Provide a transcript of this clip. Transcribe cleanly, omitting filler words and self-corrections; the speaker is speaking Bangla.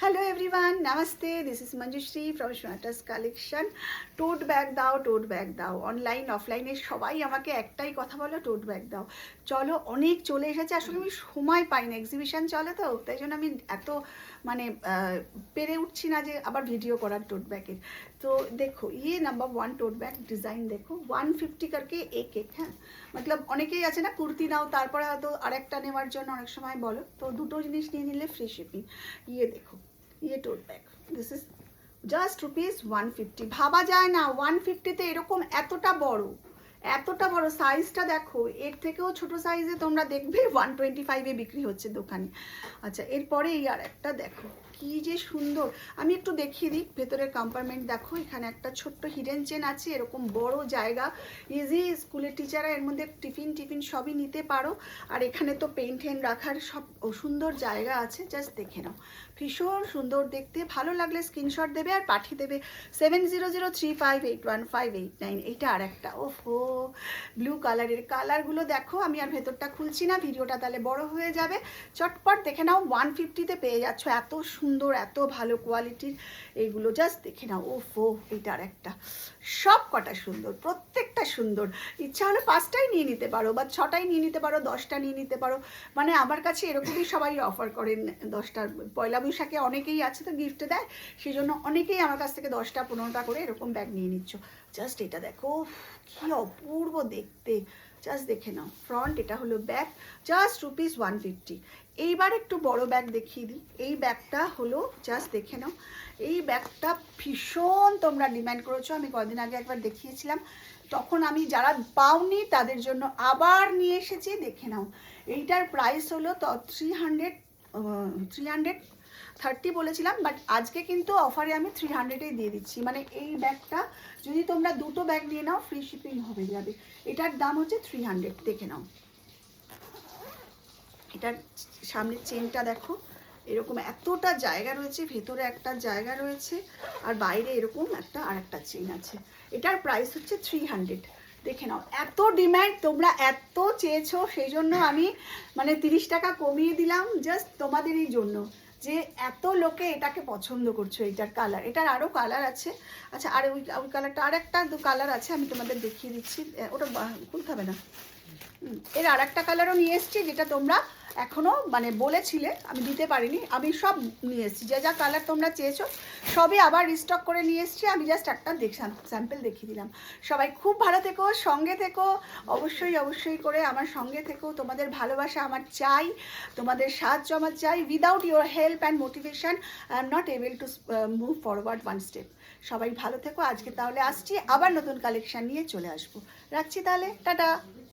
Hello everyone, Namaste. This is Manjushri from Shweta's collection. Tote bag দাও অনলাইন অফলাইনে সবাই আমাকে একটাই কথা বলো, টোট ব্যাগ দাও। চলো, অনেক চলে এসেছে, আসলে আমি সময় পাই না, এক্সিবিশন চলে তো, তাই জন্য আমি এত মানে পেরে উঠছি না যে আবার ভিডিও করার টোট ব্যাগের। तो देखो ये नंबर 1 टोट बैग डिज़ाइन देखो 150 करके एक एक। হ্যাঁ, मतलब অনেকেই আছে না কুর্তি নাও তারপরে হয়তো আরেকটা নেওয়ার জন্য অনেক সময় বলো, তো দুটো জিনিস নিয়ে নিলে ফ্রি শিপিং। ये देखो ये tote bag this is just rupees 150। ভাবা যায় না 150তে এরকম এতটা বড় সাইজটা দেখো, এর থেকেও ছোট সাইজে তোমরা দেখবে 125-এ বিক্রি হচ্ছে দোকানে। আচ্ছা, এরপরে এই আর একটা দেখো কি যে সুন্দর, আমি একটু দেখিয়ে দিই ভেতরের কম্পার্টমেন্ট। দেখো এখানে একটা ছোট্ট হিডেন চেন আছে, এরকম বড় জায়গা, ইজি স্কুলের টিচাররা এর মধ্যে টিফিন সবই নিতে পারো। আর এখানে তো পেন টেন রাখার সব সুন্দর জায়গা আছে, জাস্ট দেখে নাও, ভীষণ সুন্দর দেখতে। ভালো লাগলে স্ক্রিনশট দেবে আর পাঠিয়ে দেবে 7003581589। এইটা আর একটা ওফো ব্লু কালারের, কালারগুলো দেখো, আমি আর ভেতরটা খুলছি না, ভিডিওটা তাহলে বড় হয়ে যাবে। চটপট দেখে নাও, 150-তে পেয়ে যাচ্ছ, এত সুন্দর এত ভালো কোয়ালিটির এইগুলো, জাস্ট দেখে নাও। ওফো এইটা আর একটা, সব কটা সুন্দর, প্রত্যেকটা সুন্দর। ইচ্ছা হলে 5টাই নিয়ে নিতে পারো বা 6টাই নিয়ে নিতে পারো, 10টা নিয়ে নিতে পারো। মানে আমার কাছে এরকমই সবাই অফার করেন, 10টার পয়লা বৈশাখে অনেকেই আছে তো গিফট দেয়, সেই জন্য অনেকেই আমার কাছ থেকে 10টা 15টা করে এরকম ব্যাগ নিয়ে নিচ্ছ। জাস্ট এটা দেখো কি অপূর্ব দেখতে, জাস্ট দেখে নাও। ফ্রন্ট এটা হলো ব্যাগ, জাস্ট রুপিস 150। এইবার একটু বড় ব্যাগ দেখিয়ে দিই। এই ব্যাগটা হলো, জাস্ট দেখে নাও, এই ব্যাগটা ভীষণ তোমরা ডিমান্ড করেছো, আমি কদিন আগে একবার দেখিয়েছিলাম, তখন আমি যারা পাওনি তাদের জন্য আবার নিয়ে এসেছি, দেখে নাও। এইটার প্রাইস হলো তো 330 বলেছিলাম, বাট আজকে কিন্তু অফারে আমি 300-এই দিয়ে দিচ্ছি। মানে এই ব্যাগটা যদি তোমরা দুটো ব্যাগ নিয়ে নাও ফ্রি শিপিং হবে যাবে। এটার দাম হচ্ছে 300, দেখে নাও। এটার সামনের চেনটা দেখো, এরকম এতটা জায়গা রয়েছে, ভেতরে একটা জায়গা রয়েছে, আর বাইরে এরকম একটা আরেকটা চেন আছে। এটার প্রাইস হচ্ছে 300, দেখে নাও। এত ডিম্যান্ড, তোমরা এত চেয়েছো, সেই জন্য আমি মানে 30 টাকা কমিয়ে দিলাম জাস্ট তোমাদেরই জন্য, যে এত লোকে এটাকে পছন্দ করছো। এইটার কালার, এটার আরও কালার আছে। আচ্ছা, আর ওই কালারটা আরেকটা কালার আছে, আমি তোমাদের দেখিয়ে দিচ্ছি, ওটা খুলতে হবে না। এর আর একটা কালারও নিয়ে এসেছি, যেটা তোমরা এখনও মানে বলেছিলে আমি দিতে পারিনি, আমি সব নিয়ে এসেছি, যা কালার তোমরা চেয়েছো সবই আবার রিস্টক করে নিয়ে এসেছি। আমি জাস্ট একটা স্যাম্পল দেখিয়ে দিলাম। সবাই খুব ভালো থেকো, সঙ্গে থেকো, অবশ্যই করে আমার সঙ্গে থেকো। তোমাদের ভালোবাসা আমার চাই, তোমাদের সাহায্য আমার চাই। Without your help and motivation I am not able to move forward one step. সবাই ভালো থেকো। আজকে তাহলে আসছি, আবার নতুন কালেকশন নিয়ে চলে আসবো। রাখছি তাহলে, টাটা।